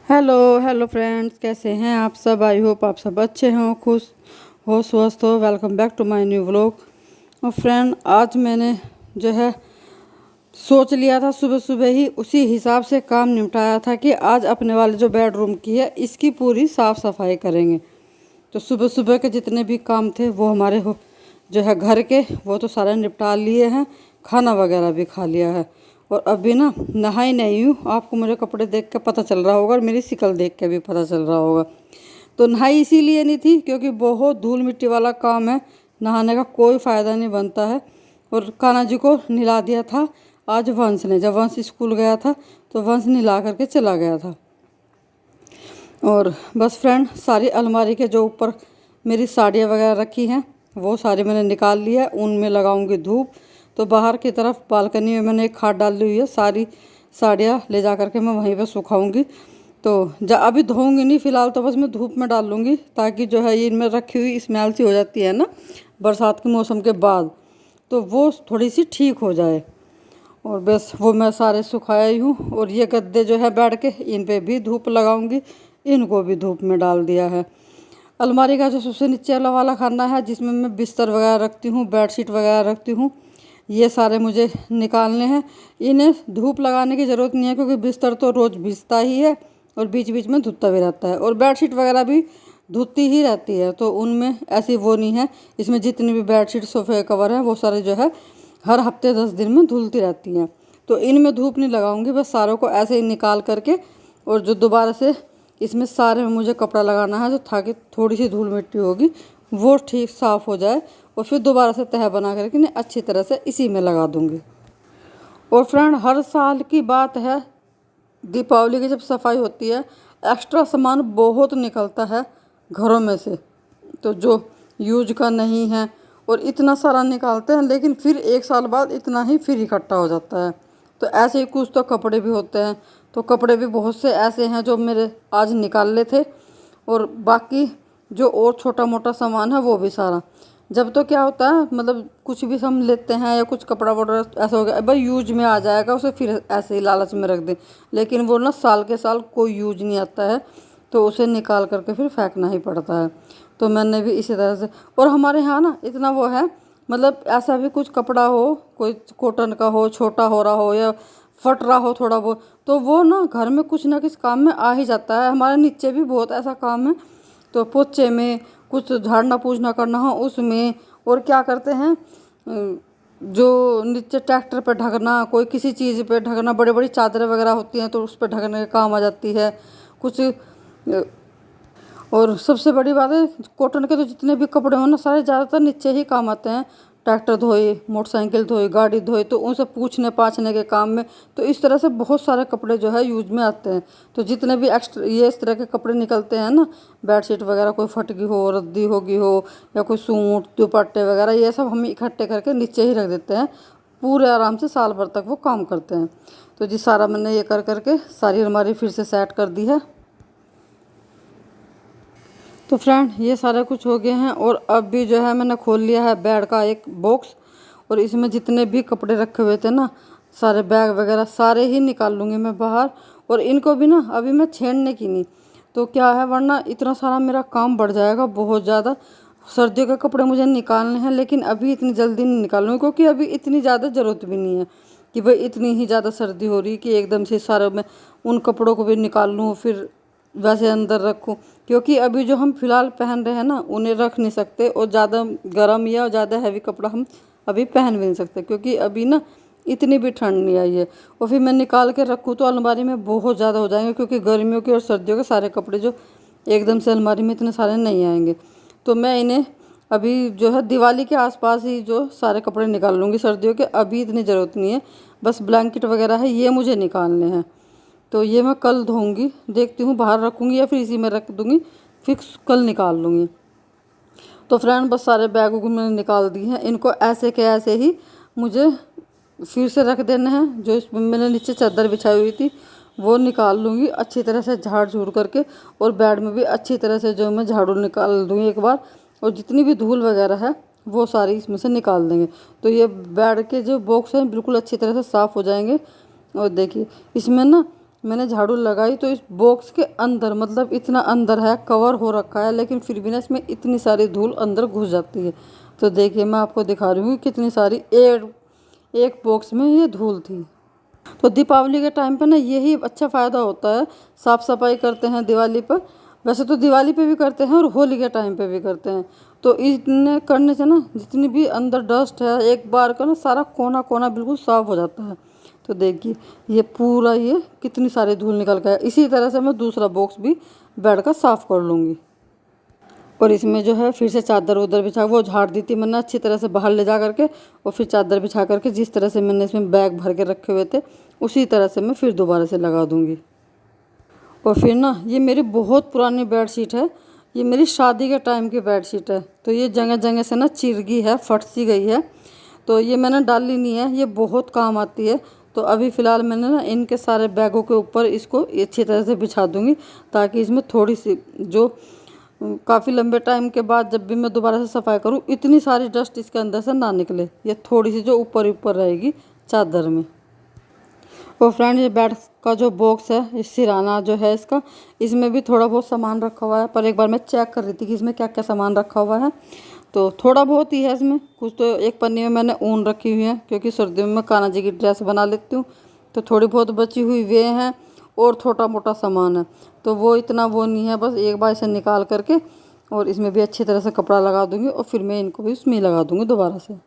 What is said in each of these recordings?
Hello hello friends, कैसे हैं आप सब। आई होप आप सब अच्छे हों, खुश हो, स्वस्थ हो। Welcome back to my new vlog. और फ्रेंड, आज मैंने जो है सोच लिया था सुबह सुबह ही उसी हिसाब से काम निपटाया था कि आज अपने वाले जो बेडरूम की है इसकी पूरी साफ़ सफाई करेंगे। तो सुबह सुबह के जितने भी काम थे वो हमारे जो है घर के, वो तो सारे निपटा लिए हैं। खाना वगैरह भी खा लिया है और अभी ना नहाई नहीं हूँ। आपको मेरे कपड़े देख के पता चल रहा होगा और मेरी शक्ल देख के भी पता चल रहा होगा। तो नहाई इसीलिए नहीं थी क्योंकि बहुत धूल मिट्टी वाला काम है, नहाने का कोई फ़ायदा नहीं बनता है। और कान्हा जी को नहला दिया था आज वंश ने। जब वंश स्कूल गया था तो वंश नहला करके चला गया था। और बस फ्रेंड, सारी अलमारी के जो ऊपर मेरी साड़ियाँ वगैरह रखी हैं वो सारी मैंने निकाल ली है। उनमें लगाऊंगी धूप। तो बाहर की तरफ बालकनी में मैंने एक खाट डाली हुई है, सारी साड़ियाँ ले जा करके मैं वहीं पे सुखाऊंगी। तो अभी धोऊंगी नहीं फ़िलहाल, तो बस मैं धूप में डाल लूँगी ताकि जो है ये इनमें रखी हुई स्मेल सी हो जाती है ना बरसात के मौसम के बाद, तो वो थोड़ी सी ठीक हो जाए। और बस वो मैं सारे सुखाया ही हूँ। और ये गद्दे जो है बैठ के इन पे भी धूप लगाऊंगी, इनको भी धूप में डाल दिया है। अलमारी का जो सबसे नीचे वाला खाना है जिसमें मैं बिस्तर वगैरह रखती हूँ, बेडशीट वगैरह रखती हूँ, ये सारे मुझे निकालने हैं। इन्हें धूप लगाने की ज़रूरत नहीं है क्योंकि बिस्तर तो रोज़ भिजता ही है और बीच बीच में धुलता भी रहता है। और बेडशीट वगैरह भी धुलती ही रहती है, तो उनमें ऐसी वो नहीं है। इसमें जितनी भी बेडशीट सोफे कवर है वो सारे जो है हर हफ्ते 10 दिन में धुलती रहती हैं। तो इनमें धूप नहीं लगाऊंगी, बस सारों को ऐसे ही निकाल करके। और जो दोबारा से इसमें सारे में मुझे कपड़ा लगाना है जो ताकि थोड़ी सी धूल मिट्टी होगी वो ठीक साफ़ हो जाए। और फिर दोबारा से तह बना करके इन्हें अच्छी तरह से इसी में लगा दूंगी। और फ्रेंड, हर साल की बात है, दीपावली की जब सफाई होती है एक्स्ट्रा सामान बहुत निकलता है घरों में से, तो जो यूज का नहीं है और इतना सारा निकालते हैं, लेकिन फिर एक साल बाद इतना ही फिर इकट्ठा हो जाता है। तो ऐसे ही कुछ तो कपड़े भी होते हैं, तो कपड़े भी बहुत से ऐसे हैं जो मेरे आज निकाल थे। और बाकी जो और छोटा मोटा सामान है वो भी सारा, जब तो क्या होता है मतलब कुछ भी हम लेते हैं या कुछ कपड़ा वगैरह ऐसा हो गया भाई यूज में आ जाएगा, उसे फिर ऐसे ही लालच में रख दें, लेकिन वो ना साल के साल कोई यूज नहीं आता है, तो उसे निकाल करके फिर फेंकना ही पड़ता है। तो मैंने भी इसी तरह से। और हमारे यहाँ ना इतना वो है, मतलब ऐसा भी कुछ कपड़ा हो, कोई कॉटन का हो, छोटा हो रहा हो या फट रहा हो थोड़ा बहुत, तो वो ना घर में कुछ ना किस काम में आ ही जाता है। हमारे नीचे भी बहुत ऐसा काम है, तो पोछे में, कुछ झाड़ना पूछना करना हो उसमें। और क्या करते हैं, जो नीचे ट्रैक्टर पे ढकना, कोई किसी चीज़ पे ढकना, बड़ी बड़ी चादरें वगैरह होती हैं तो उस पर ढकने के काम आ जाती है कुछ। और सबसे बड़ी बात है, कॉटन के तो जितने भी कपड़े हो ना सारे ज़्यादातर नीचे ही काम आते हैं। ट्रैक्टर धोए, मोटरसाइकिल धोए, गाड़ी धोए, तो उनसे पूछने पाछने के काम में। तो इस तरह से बहुत सारे कपड़े जो है यूज में आते हैं। तो जितने भी एक्स्ट्रा ये इस तरह के कपड़े निकलते हैं ना, बेडशीट वगैरह कोई फटकी हो, रद्दी होगी हो, या कोई सूट दुपट्टे वगैरह, ये सब हम इकट्ठे करके नीचे ही रख देते हैं। पूरे आराम से साल भर तक वो काम करते हैं। तो जी सारा मैंने ये कर करके सारी अलमारी फिर से सेट कर दी है। तो फ्रेंड, ये सारा कुछ हो गया है। और अब भी जो है मैंने खोल लिया है बेड का एक बॉक्स, और इसमें जितने भी कपड़े रखे हुए थे ना, सारे बैग वगैरह सारे ही निकाल लूँगी मैं बाहर। और इनको भी ना अभी मैं छेड़ने की नहीं, तो क्या है, वरना इतना सारा मेरा काम बढ़ जाएगा बहुत ज़्यादा। सर्दियों के कपड़े मुझे निकालने हैं, लेकिन अभी इतनी जल्दी नहीं निकालूँगी क्योंकि अभी इतनी ज़्यादा ज़रूरत भी नहीं है कि भाई इतनी ही ज़्यादा सर्दी हो रही कि एकदम से सारे मैं उन कपड़ों को भी निकाल लूँ फिर वैसे अंदर रखूँ। क्योंकि अभी जो हम फिलहाल पहन रहे हैं ना उन्हें रख नहीं सकते, और ज़्यादा गर्म या ज़्यादा हैवी कपड़ा हम अभी पहन भी नहीं सकते क्योंकि अभी ना इतनी भी ठंड नहीं आई है। और फिर मैं निकाल के रखूँ तो अलमारी में बहुत ज़्यादा हो जाएंगे, क्योंकि गर्मियों के और सर्दियों के सारे कपड़े जो एकदम से अलमारी में इतने सारे नहीं आएंगे। तो मैं इन्हें अभी जो है दिवाली के आसपास ही जो सारे कपड़े निकाल लूँगी सर्दियों के, अभी इतनी ज़रूरत नहीं है। बस ब्लैंकेट वगैरह है ये मुझे निकालने हैं, तो ये मैं कल धोऊंगी, देखती हूँ बाहर रखूँगी या फिर इसी में रख दूँगी, फिर कल निकाल लूँगी। तो फ्रेंड, बस सारे बैगों को मैंने निकाल दिए हैं। इनको ऐसे के ऐसे ही मुझे फिर से रख देना है। जो इसमें मैंने नीचे चादर बिछाई हुई थी वो निकाल लूँगी अच्छी तरह से झाड़ झूड़ करके, और बेड में भी अच्छी तरह से जो मैं झाड़ू निकाल दूँगी एक बार। और जितनी भी धूल वगैरह है वो सारी इसमें से निकाल देंगे, तो ये बेड के जो बॉक्स हैं बिल्कुल अच्छी तरह से साफ़ हो जाएंगे। और देखिए इसमें ना मैंने झाड़ू लगाई तो इस बॉक्स के अंदर, मतलब इतना अंदर है, कवर हो रखा है, लेकिन फिर भी ना इसमें इतनी सारी धूल अंदर घुस जाती है। तो देखिए मैं आपको दिखा रही हूँ कितनी सारी एक बॉक्स में ये धूल थी। तो दीपावली के टाइम पे ना यही अच्छा फ़ायदा होता है, साफ़ सफाई करते हैं दिवाली पर। वैसे तो दिवाली पे भी करते हैं और होली के टाइम पे भी करते हैं। तो इतने करने से ना जितनी भी अंदर डस्ट है एक बार का ना सारा कोना कोना बिल्कुल साफ़ हो जाता है। तो देखिए ये पूरा ये कितनी सारी धूल निकल गया। इसी तरह से मैं दूसरा बॉक्स भी बेड का साफ़ कर लूँगी। और इसमें जो है फिर से चादर उधर बिछा, वो झाड़ दी थी मैंने अच्छी तरह से बाहर ले जा करके, और फिर चादर बिछा करके जिस तरह से मैंने इसमें बैग भर के रखे हुए थे उसी तरह से मैं फिर दोबारा से लगा दूँगी। और फिर ना ये मेरी बहुत पुरानी बेडशीट है, ये मेरी शादी के टाइम की बेडशीट है। तो ये जगह जगह से ना चिर गई है, फट सी गई है। तो ये मैंने डाली नहीं है, ये बहुत काम आती है। तो अभी फ़िलहाल मैंने ना इनके सारे बैगों के ऊपर इसको अच्छी तरह से बिछा दूँगी, ताकि इसमें थोड़ी सी जो काफ़ी लंबे टाइम के बाद जब भी मैं दोबारा से सफाई करूँ इतनी सारी डस्ट इसके अंदर से ना निकले। ये थोड़ी सी जो ऊपर ऊपर रहेगी चादर में। और फ्रेंड ये बेड का जो बॉक्स है, इस सिराना जो है इसका, इसमें भी थोड़ा बहुत सामान रखा हुआ है। पर एक बार मैं चेक कर रही थी कि इसमें क्या क्या सामान रखा हुआ है, तो थोड़ा बहुत ही है इसमें। कुछ तो एक पन्नी में मैंने ऊन रखी हुई है, क्योंकि सर्दियों में मैं कान्हा जी की ड्रेस बना लेती हूँ। तो थोड़ी बहुत बची हुई वे हैं, और छोटा मोटा सामान है। तो वो इतना वो नहीं है, बस एक बार इसे निकाल करके और इसमें भी अच्छी तरह से कपड़ा लगा दूँगी, और फिर मैं इनको भी उसमें लगा दूँगी दोबारा से।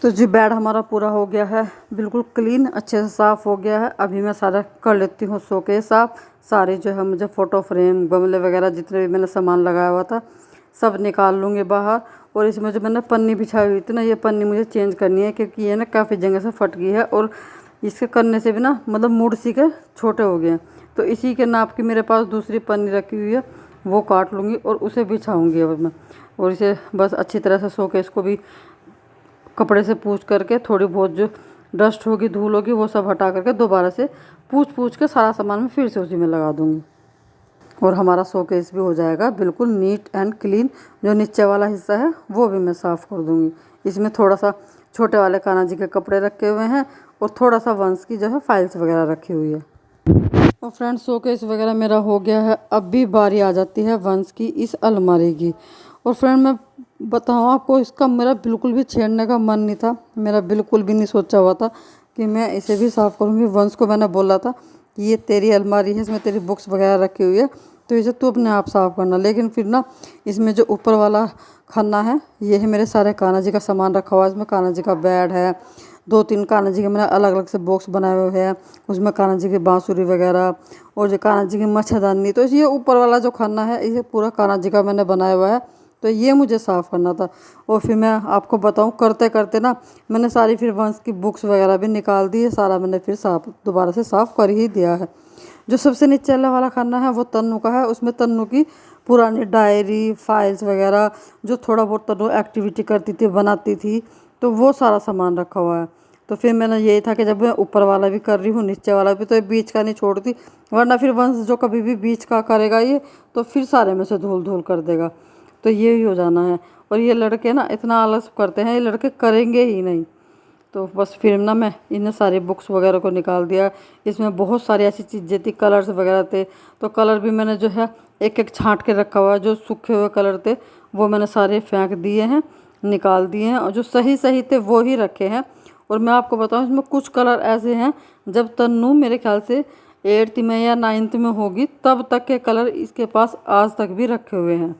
तो जी बेड हमारा पूरा हो गया है, बिल्कुल क्लीन, अच्छे से साफ़ हो गया है। अभी मैं सारा कर लेती हूँ शोकेस साफ़। सारे जो है मुझे फ़ोटो फ्रेम, गमले वगैरह जितने भी मैंने सामान लगाया हुआ था सब निकाल लूँगी बाहर। और इसमें जो मैंने पन्नी बिछाई हुई थी ना, ये पन्नी मुझे चेंज करनी है, क्योंकि ये ना काफ़ी जगह से फट गई है, और इसके करने से भी ना मतलब मुड़ सी के छोटे हो गए हैं। तो इसी के नाप की मेरे पास दूसरी पन्नी रखी हुई है, वो काट लूँगी और उसे बिछाऊँगी अब मैं। और इसे बस अच्छी तरह से शोकेस को भी कपड़े से पूछ करके, थोड़ी बहुत जो डस्ट होगी, धूल होगी, वो सब हटा करके दोबारा से पूछ के सारा सामान मैं फिर से उसी में लगा दूँगी। और हमारा शोकेस भी हो जाएगा बिल्कुल नीट एंड क्लीन। जो नीचे वाला हिस्सा है वो भी मैं साफ़ कर दूँगी। इसमें थोड़ा सा छोटे वाले कान्हा जी के कपड़े रखे हुए हैं, और थोड़ा सा वंश की जो है फाइल्स वगैरह रखी हुई है। और फ्रेंड्स शोकेस वगैरह मेरा हो गया है, अब भी बारी आ जाती है वंश की इस अलमारी की। और फ्रेंड मैं बताऊँ आपको, इसका मेरा बिल्कुल भी छेड़ने का मन नहीं था, मेरा बिल्कुल भी नहीं सोचा हुआ था कि मैं इसे भी साफ़ करूँगी। वंश को मैंने बोला था कि ये तेरी अलमारी है, इसमें तेरी बुक्स वगैरह रखी हुई है, तो इसे तू अपने आप साफ़ करना। लेकिन फिर ना इसमें जो ऊपर वाला खाना है, ये है मेरे सारे कान्हा जी का सामान रखा हुआ है। इसमें कान्हा जी का बेड है, 2-3 कान्हा जी के मैंने अलग अलग से बॉक्स बनाए हुए हैं, उसमें कान्हा जी की बांसुरी वगैरह, और जो कान्हा जी की मच्छरदानी। तो ये ऊपर वाला जो खाना है इसे पूरा कान्हा जी का मैंने बनाया हुआ है, तो ये मुझे साफ़ करना था। और फिर मैं आपको बताऊं, करते करते ना मैंने सारी फिर वंश की बुक्स वगैरह भी निकाल दी है, सारा मैंने फिर दोबारा से साफ़ कर ही दिया है। जो सबसे नीचे वाला खाना है वो तन्नू का है, उसमें तन्नू की पुरानी डायरी, फाइल्स वगैरह, जो थोड़ा बहुत तन्नू एक्टिविटी करती थी, बनाती थी, तो वो सारा सामान रखा हुआ है। तो फिर मैंने यही था कि जब मैं ऊपर वाला भी कर रही हूँ नीचे वाला भी, तो ये बीच का नहीं छोड़ती, वरना फिर वंश जो कभी भी बीच का करेगा ये, तो फिर सारे में से धूल धूल कर देगा। तो ये ही हो जाना है। और ये लड़के ना इतना आलस करते हैं, ये लड़के करेंगे ही नहीं। तो बस फिर ना मैं इन सारी बुक्स वगैरह को निकाल दिया। इसमें बहुत सारी ऐसी चीज़ें थी, कलर्स वगैरह थे, तो कलर भी मैंने जो है एक एक छांट के रखा हुआ है। जो सूखे हुए कलर थे वो मैंने सारे फेंक दिए हैं, निकाल दिए हैं, और जो सही सही थे वो ही रखे हैं। और मैं आपको बताऊं, इसमें कुछ कलर ऐसे हैं, जब तन्नू मेरे ख्याल से 8th में या 9th में होगी तब तक के कलर इसके पास आज तक भी रखे हुए हैं।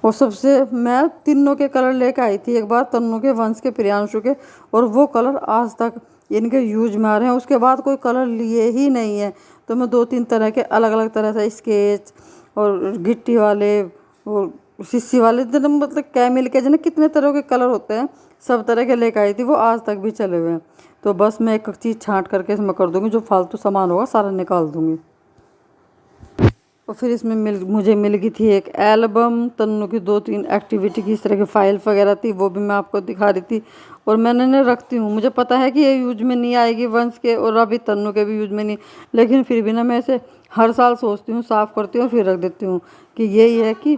और सबसे मैं तीनों के कलर लेके आई थी, एक बार तन्नू के, वंश के, प्रियांशु के, और वो कलर आज तक इनके यूज में आ रहे हैं। उसके बाद कोई कलर लिए ही नहीं है। तो मैं 2-3 तरह के अलग अलग तरह से स्केच और गिट्टी वाले और शीशी वाले, मतलब कैमिल के जो कितने तरह के कलर होते हैं, सब तरह के लेके आई थी, वो आज तक भी चले हुए हैं। तो बस मैं एक चीज़ छांट करके इसमें कर दूँगी, जो फालतू सामान होगा सारा निकाल दूँगी। और फिर इसमें मुझे मिल गई थी एक एल्बम, तन्नू की 2-3 एक्टिविटी की इस तरह की फाइल वगैरह थी, वो भी मैं आपको दिखा रही थी। और मैंने ना रखती हूँ, मुझे पता है कि ये यूज में नहीं आएगी वंश के, और अभी तन्नू के भी यूज में नहीं, लेकिन फिर भी ना मैं इसे हर साल सोचती हूँ, साफ़ करती हूँ, फिर रख देती हूँ कि यही है कि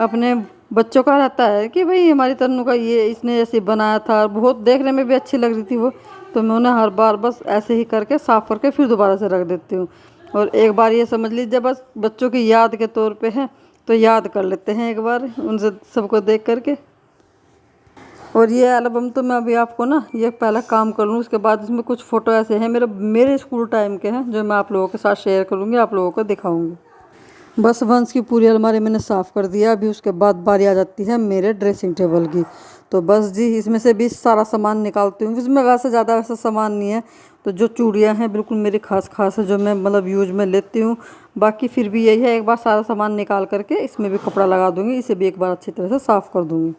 अपने बच्चों का रहता है कि भाई हमारी तन्नू का ये इसने ऐसे बनाया था, बहुत देखने में भी अच्छी लग रही थी वो, तो मैं उन्हें हर बार बस ऐसे ही करके साफ़ करके फिर दोबारा से रख देती हूँ। और एक बार ये समझ लीजिए बस बच्चों की याद के तौर पे है, तो याद कर लेते हैं एक बार उनसे सबको देख करके। और ये एल्बम तो मैं अभी आपको ना ये पहला काम कर लूँ, उसके बाद इसमें कुछ फ़ोटो ऐसे हैं मेरे मेरे स्कूल टाइम के हैं जो मैं आप लोगों के साथ शेयर करूँगी, आप लोगों को दिखाऊँगी। बस वंश की पूरी अलमारी मैंने साफ़ कर दिया। अभी उसके बाद बारी आ जाती है मेरे ड्रेसिंग टेबल की। तो बस जी इसमें से भी सारा सामान निकालती हूँ। इसमें वैसे ज़्यादा वैसा सामान नहीं है, तो जो चूड़ियाँ हैं बिल्कुल मेरी खास खास है जो मैं मतलब यूज में लेती हूँ। बाकी फिर भी यही है, एक बार सारा सामान निकाल करके इसमें भी कपड़ा लगा दूँगी, इसे भी एक बार अच्छी तरह से साफ़ कर दूँगी।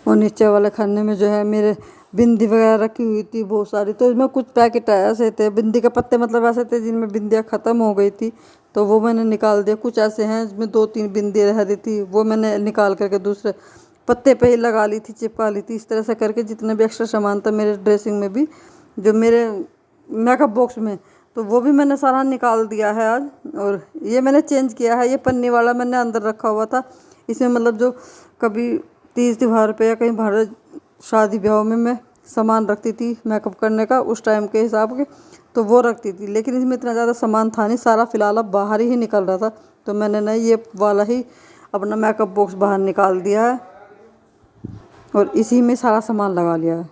और नीचे वाले खाने में जो है मेरे बिंदी वगैरह रखी हुई थी बहुत सारी, तो इसमें कुछ पैकेट ऐसे थे बिंदी के पत्ते मतलब ऐसे थे जिनमें बिंदियाँ ख़त्म हो गई थी, तो वो मैंने निकाल दिया। कुछ ऐसे हैं जिसमें 2-3 बिंदियाँ रह रही थी, वो मैंने निकाल करके दूसरे पत्ते पे ही लगा ली थी, चिपका ली थी। इस तरह से करके जितने भी एक्स्ट्रा सामान था मेरे ड्रेसिंग में भी, जो मेरे मेकअप बॉक्स में, तो वो भी मैंने सारा निकाल दिया है आज। और ये मैंने चेंज किया है, ये पन्नी वाला मैंने अंदर रखा हुआ था। इसमें मतलब जो कभी तीज त्योहार पे या कहीं बाहर शादी ब्याह में मैं सामान रखती थी मेकअप करने का उस टाइम के हिसाब के, तो वो रखती थी। लेकिन इसमें इतना ज़्यादा सामान था नहीं, सारा फ़िलहाल अब बाहर ही निकल रहा था, तो मैंने ना ये वाला ही अपना मेकअप बॉक्स बाहर निकाल दिया है और इसी में सारा सामान लगा लिया है।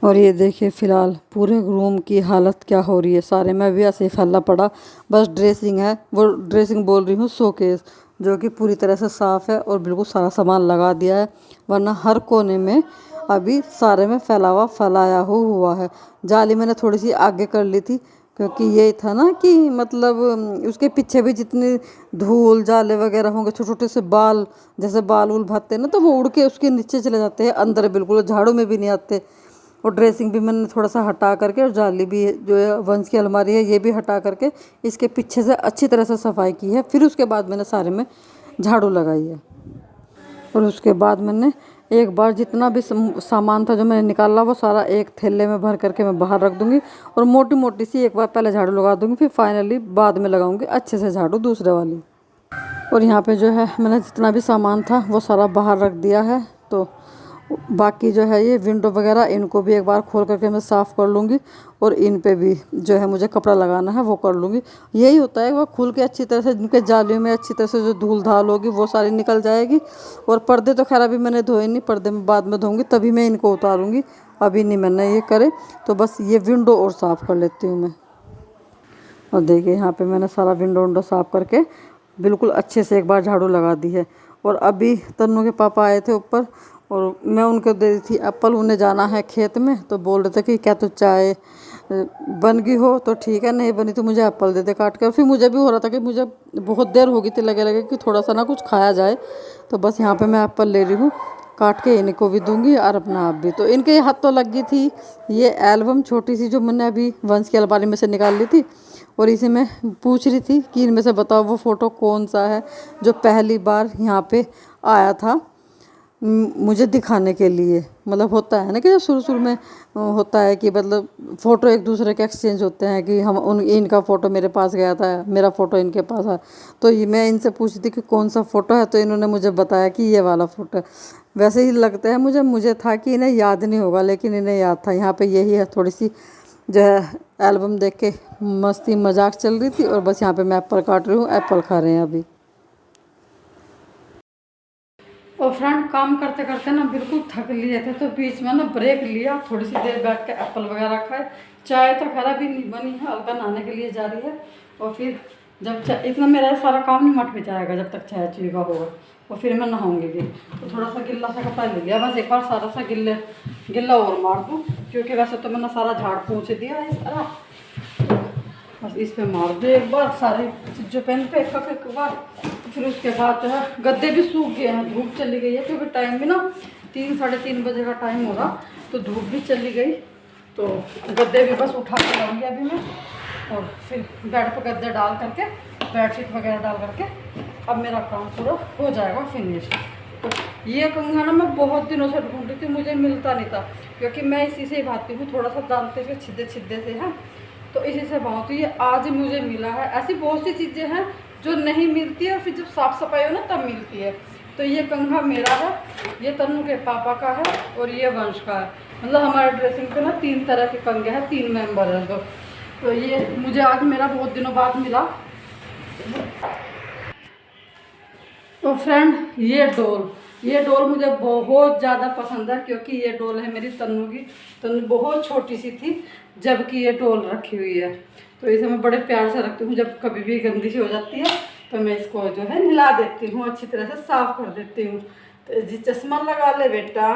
और ये देखिए फ़िलहाल पूरे रूम की हालत क्या हो रही है, सारे में भी ऐसे ही फैला पड़ा। बस ड्रेसिंग है, वो ड्रेसिंग बोल रही हूँ शोकेस, जो कि पूरी तरह से साफ़ है और बिल्कुल सारा सामान लगा दिया है। वरना हर कोने में अभी सारे में फैलाया हुआ है। जाली मैंने थोड़ी सी आगे कर ली थी, क्योंकि यही था ना कि मतलब उसके पीछे भी जितने धूल जाले वगैरह होंगे, छोटे छोटे से बाल जैसे बाल उल भाते हैं ना, तो वो उड़ के उसके नीचे चले जाते हैं अंदर, बिल्कुल झाड़ू में भी नहीं आते। और ड्रेसिंग भी मैंने थोड़ा सा हटा करके, और जाली भी जो है वंश की अलमारी है ये भी हटा करके इसके पीछे से अच्छी तरह से सफाई की है। फिर उसके बाद मैंने सारे में झाड़ू लगाई है। और उसके बाद मैंने एक बार जितना भी सामान था जो मैंने निकाला वो सारा एक थैले में भर करके मैं बाहर रख दूँगी, और मोटी मोटी सी एक बार पहले झाड़ू लगा दूँगी, फिर फाइनली बाद में लगाऊँगी अच्छे से झाड़ू दूसरे वाली। और यहाँ पे जो है मैंने जितना भी सामान था वो सारा बाहर रख दिया है। तो बाकी जो है ये विंडो वगैरह इनको भी एक बार खोल करके मैं साफ़ कर लूँगी, और इन पे भी जो है मुझे कपड़ा लगाना है वो कर लूँगी। यही होता है वो खुल के अच्छी तरह से इनके जालियों में अच्छी तरह से जो धूल धाल होगी वो सारी निकल जाएगी। और पर्दे तो खैर अभी मैंने धोए नहीं, पर्दे में बाद में धोऊँगी तभी मैं इनको उतारूँगी, अभी नहीं मैंने ये करे। तो बस ये विंडो और साफ़ कर लेती हूँ मैं। और देखिए यहाँ पे मैंने सारा विंडो विंडो साफ़ करके बिल्कुल अच्छे से एक बार झाड़ू लगा दी है। और अभी तन्नू के पापा आए थे ऊपर, और मैं उनको दे दी थी एप्पल, उन्हें जाना है खेत में, तो बोल रहे थे कि क्या तो चाय बन गई हो तो ठीक है, नहीं बनी तो मुझे एप्पल दे दे काट कर। फिर मुझे भी हो रहा था कि मुझे बहुत देर हो गई थी, लगे कि थोड़ा सा ना कुछ खाया जाए, तो बस यहाँ पे मैं एप्पल ले रही हूँ, काट के इनको भी दूंगी और अपना आप भी। तो इनके हाथ तो लग गई थी ये एल्बम छोटी सी जो मैंने अभी वंश की अलमारी में से निकाल ली थी, और इसे मैं पूछ रही थी कि इनमें से बताओ वो फ़ोटो कौन सा है जो पहली बार यहाँ पे आया था मुझे दिखाने के लिए। मतलब होता है ना कि जब शुरू शुरू में होता है कि मतलब फ़ोटो एक दूसरे के एक्सचेंज होते हैं कि हम इनका फ़ोटो मेरे पास गया था, मेरा फ़ोटो इनके पास है। तो ये मैं इनसे पूछती थी कि कौन सा फ़ोटो है, तो इन्होंने मुझे बताया कि ये वाला फ़ोटो है। वैसे ही लगता है मुझे था कि इन्हें याद नहीं होगा, लेकिन इन्हें याद था। यहाँ पे यही है, थोड़ी सी जो है एल्बम देख के मस्ती मजाक चल रही थी, और बस यहाँ पे मैं एप्पल काट रही हूँ, एप्पल खा रहे हैं अभी। और फ्रेंड काम करते करते ना बिल्कुल थक लिए थे, तो बीच में ना ब्रेक लिया, थोड़ी सी देर बैठ के एप्पल वगैरह खाए। चाय तो खैर भी नहीं बनी है, अलका नहाने के लिए जा रही है, और फिर जब चाय इतना मेरा सारा काम नहीं मट में जाएगा जब तक चाय चुई का होगा, और फिर मैं नहाऊंगी भी। तो थोड़ा सा गिल्ला सा कपड़ा ले लिया, बस एक बार सारा सा गिल्ला और मार दूँ, क्योंकि वैसे तो मैंने सारा झाड़ पोंछ दिया है सारा, बस इस पे मार दो एक बार सारे जो पेन पे एक बार। फिर उसके बाद जो है गद्दे भी सूख गए हैं, धूप चली गई है, क्योंकि टाइम भी ना 3-3:30 बजे का टाइम हो रहा, तो धूप भी चली गई। तो गद्दे भी बस उठा के लाऊंगी अभी मैं, और फिर बेड पर गद्दे डाल करके बेडशीट वगैरह डाल करके अब मेरा काम पूरा हो जाएगा फिनिश। तो ये कंघा ना मैं बहुत दिनों से ढूंढ रही थी, मुझे मिलता नहीं था, क्योंकि मैं इसी से ही भाती हूँ, थोड़ा सा दानते से छिद्दे से है, तो इसी से बहुत ये आज मुझे मिला है। ऐसी बहुत सी चीज़ें हैं जो नहीं मिलती है, फिर जब साफ़ सफाई हो ना तब मिलती है। तो ये कंघा मेरा है, ये तन्नू के पापा का है और ये वंश का है। मतलब हमारे ड्रेसिंग पे ना 3 तरह के कंघे हैं, 3 मेंबर हैं। तो ये मुझे आज मेरा बहुत दिनों बाद मिला। तो फ्रेंड ये डॉल मुझे बहुत ज़्यादा पसंद है, क्योंकि ये डॉल है मेरी तन्नू की। तन्नू बहुत छोटी सी थी जबकि ये डॉल रखी हुई है, तो इसे मैं बड़े प्यार से रखती हूँ। जब कभी भी गंदी सी हो जाती है तो मैं इसको जो है नहला देती हूँ, अच्छी तरह से साफ कर देती हूँ। तो जी चश्मा लगा ले बेटा।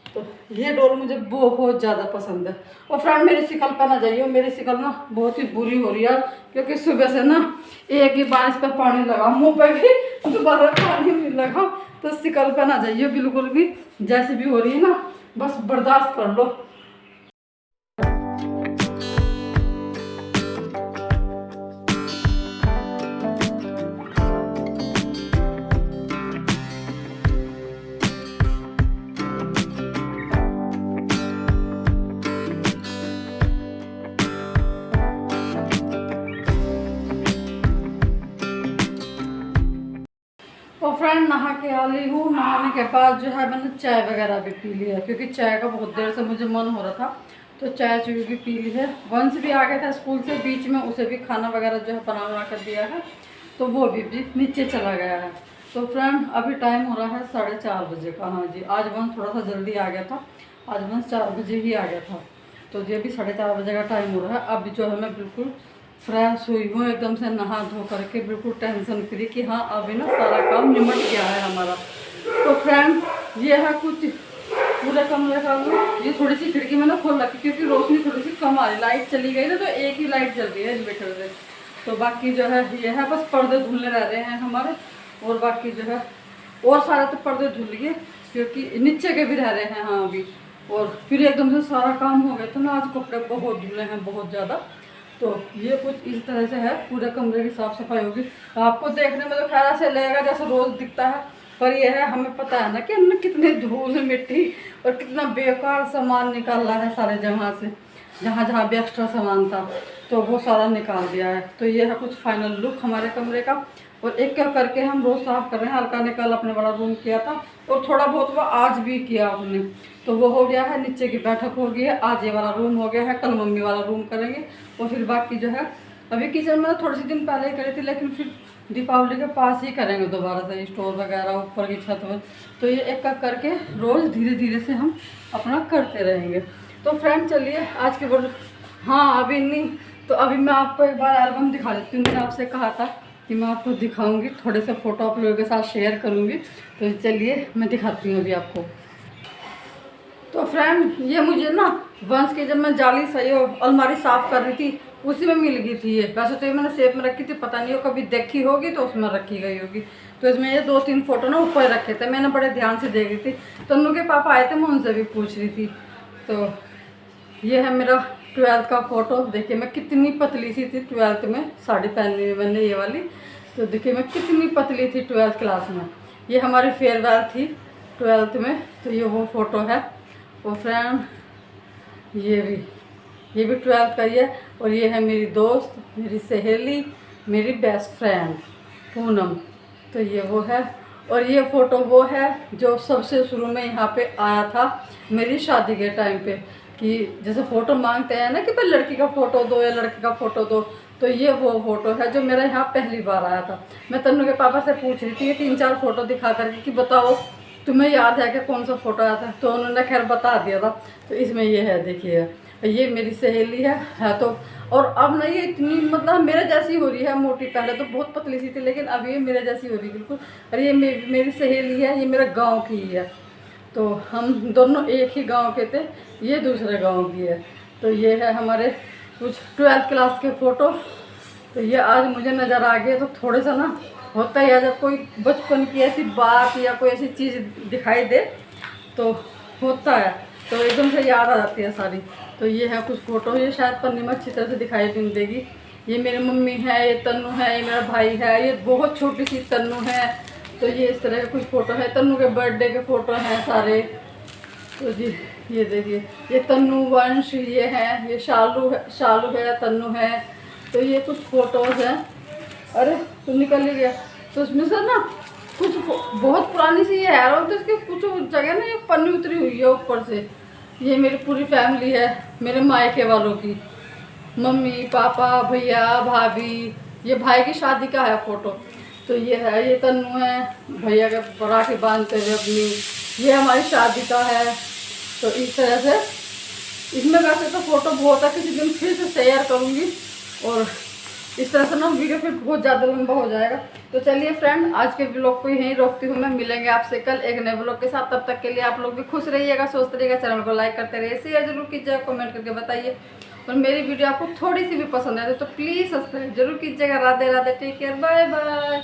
तो ये डॉल मुझे बहुत ज़्यादा पसंद है। और फ्रेंड मेरी शिकल पर ना जाइए, मेरी शिकल ना बहुत ही बुरी हो रही है, क्योंकि सुबह से ना एक ही बार इस पर पानी लगा, मुंह पे भी दोबारा पानी भी लगा। तो शिकल पर ना जाइए बिल्कुल भी, जैसे भी हो रही है ना बस बर्दाश्त कर लो। और फ्रेंड नहा के आ ली हूँ। नहाने के बाद जो है मैंने चाय वगैरह भी पी लिया, क्योंकि चाय का बहुत देर से मुझे मन हो रहा था, तो चाय चुई भी पी ली है। वंश भी आ गया था स्कूल से बीच में, उसे भी खाना वगैरह जो है बना कर दिया है, तो वो भी नीचे चला गया है। तो फ्रेंड अभी टाइम हो रहा है 4:30 बजे का। हाँ जी, आज वंश थोड़ा सा जल्दी आ गया था, आज वंश 4 बजे ही आ गया था। तो ये भी 4:30 बजे का टाइम हो रहा है। अब जो है मैं बिल्कुल फ्रेश हुई हूँ, एकदम से नहा धो करके बिल्कुल टेंशन फ्री कि हाँ अभी ना सारा काम निमट गया है हमारा। तो फ्रेंड ये है कुछ पूरे कमरे का। ये थोड़ी सी खिड़की मैंने खोल रखी, क्योंकि रोशनी थोड़ी सी कम आ रही, लाइट चली गई ना, तो एक ही लाइट जल रही है इन्वर्टर से। तो बाकी जो है ये है बस पर्दे धुलने रह रहे हैं हमारे, और बाकी जो है और सारे तो पर्दे धुल गए, क्योंकि नीचे के भी रह रहे हैं। हाँ अभी, और फिर एकदम से सारा काम हो गया। तो ना आज कपड़े बहुत धुले हैं, बहुत ज़्यादा। तो ये कुछ इस तरह से है, पूरे कमरे की साफ सफाई होगी। आपको देखने में तो खैर ऐसे लगेगा जैसे रोज़ दिखता है, पर यह है हमें पता है ना कि हमने कितने धूल मिट्टी और कितना बेकार सामान निकाला है सारे जगह से, जहाँ जहाँ भी एक्स्ट्रा सामान था तो वो सारा निकाल दिया है। तो ये है कुछ फाइनल लुक हमारे कमरे का। और एक एक करके हम रोज़ साफ़ कर रहे हैं। हल्का निकल अपने बड़ा रूम किया था, और थोड़ा बहुत वो आज भी किया हमने, तो वो हो गया है। नीचे की बैठक हो गई है, आज ये वाला रूम हो गया है, कल मम्मी वाला रूम करेंगे। और फिर बाकी जो है अभी किचन में थोड़े से दिन पहले ही करी थी, लेकिन फिर दीपावली के पास ही करेंगे दोबारा से, स्टोर वगैरह ऊपर की छत में। तो ये एक एक करके रोज़ धीरे धीरे से हम अपना करते रहेंगे। तो फ्रेंड चलिए आज के वीडियो, हाँ अभी नहीं तो अभी मैं आपको एक बार एल्बम दिखा देती हूँ। मैंने आपसे कहा था कि मैं आपको दिखाऊंगी, थोड़े से फ़ोटो आप लोगों के साथ शेयर करूँगी। तो चलिए मैं दिखाती हूँ अभी आपको। तो फ्रेंड ये मुझे ना वंश की जब मैं जाली सही अलमारी साफ़ कर रही थी उसी में मिल गई थी ये। वैसे तो ये मैंने सेफ में रखी थी, पता नहीं हो कभी देखी होगी तो उसमें रखी गई होगी। तो इसमें ये 2-3 फ़ोटो ना ऊपर रखे थे, मैंने बड़े ध्यान से देख रही थी। तन्नू के पापा आए थे, मैं उनसे भी पूछ रही थी। तो ये है मेरा 12th का फ़ोटो। देखिए मैं कितनी पतली सी थी 12th में, साड़ी पहनी हुई मैंने ये वाली। तो देखिए मैं कितनी पतली थी 12th क्लास में। ये हमारी फेयरवेल थी 12th में, तो ये वो फ़ोटो है। और फ्रेंड ये भी 12th का ही है। और ये है मेरी दोस्त, मेरी सहेली, मेरी बेस्ट फ्रेंड पूनम। तो ये वो है। और ये फ़ोटो वो है जो सबसे शुरू में यहाँ पे आया था मेरी शादी के टाइम पे, कि जैसे फ़ोटो मांगते हैं ना कि भाई लड़की का फ़ोटो दो या लड़के का फ़ोटो दो, तो ये वो फ़ोटो है जो मेरा यहाँ पहली बार आया था। मैं तन्नू के पापा से पूछ रही थी, ये 3-4 फ़ोटो दिखा करके कि बताओ तुम्हें याद है कि कौन सा फ़ोटो आया था, तो उन्होंने खैर बता दिया था। तो इसमें ये है, देखिए ये मेरी सहेली है तो। और अब ना ये इतनी मतलब मेरे जैसी हो रही है मोटी, पहले तो बहुत पतली सी थी लेकिन अब ये मेरे जैसी हो रही है बिल्कुल। और ये मेरी सहेली है, ये मेरे गांव की ही है। तो हम दोनों एक ही गांव के थे, ये दूसरे गांव की है। तो ये है हमारे कुछ 12th क्लास के फ़ोटो। तो ये आज मुझे नज़र आ गया, तो थोड़े सा ना होता ही है जब कोई बचपन की ऐसी बात या कोई ऐसी चीज़ दिखाई दे तो होता है, तो एकदम से याद आ जाती है सारी। तो ये है कुछ फ़ोटो, ये शायद पन्नी में अच्छी तरह से दिखाई भी नहीं देगी। ये मेरी मम्मी है, ये तन्नू है, ये मेरा भाई है, ये बहुत छोटी सी तन्नू है। तो ये इस तरह के कुछ फ़ोटो है, तन्नू के बर्थडे के फ़ोटो हैं सारे। तो जी ये देखिए, ये तन्नू वंश ये है, ये शालू है, तन्नू है। तो ये कुछ फ़ोटोज़ हैं। अरे तो निकल ही गया। तो उसमें से ना कुछ बहुत पुरानी सी है और तो इसके कुछ जगह ना ये पन्नी उतरी हुई है ऊपर से। ये मेरी पूरी फैमिली है, मेरे मायके वालों की, मम्मी पापा भैया भाभी। ये भाई की शादी का है फोटो। तो ये है, ये तन्नू है भैया के राखी बांधते हुए अपनी। ये हमारी शादी का है। तो इस तरह से इसमें वैसे तो फोटो बहुत है, किसी दिन फिर से शेयर करूँगी। और इस तरह से ना वीडियो फिर बहुत ज़्यादा लंबा हो जाएगा। तो चलिए फ्रेंड, आज के ब्लॉग को यहीं रोकती हूँ मैं। मिलेंगे आपसे कल एक नए ब्लॉग के साथ। तब तक के लिए आप लोग भी खुश रहिएगा, स्वस्थ रहिएगा। चैनल को लाइक करते रहिए, शेयर जरूर कीजिएगा, कमेंट करके बताइए। और मेरी वीडियो आपको थोड़ी सी भी पसंद आए तो प्लीज़ सब्सक्राइब जरूर कीजिएगा। Radhe Radhe, take care, bye bye.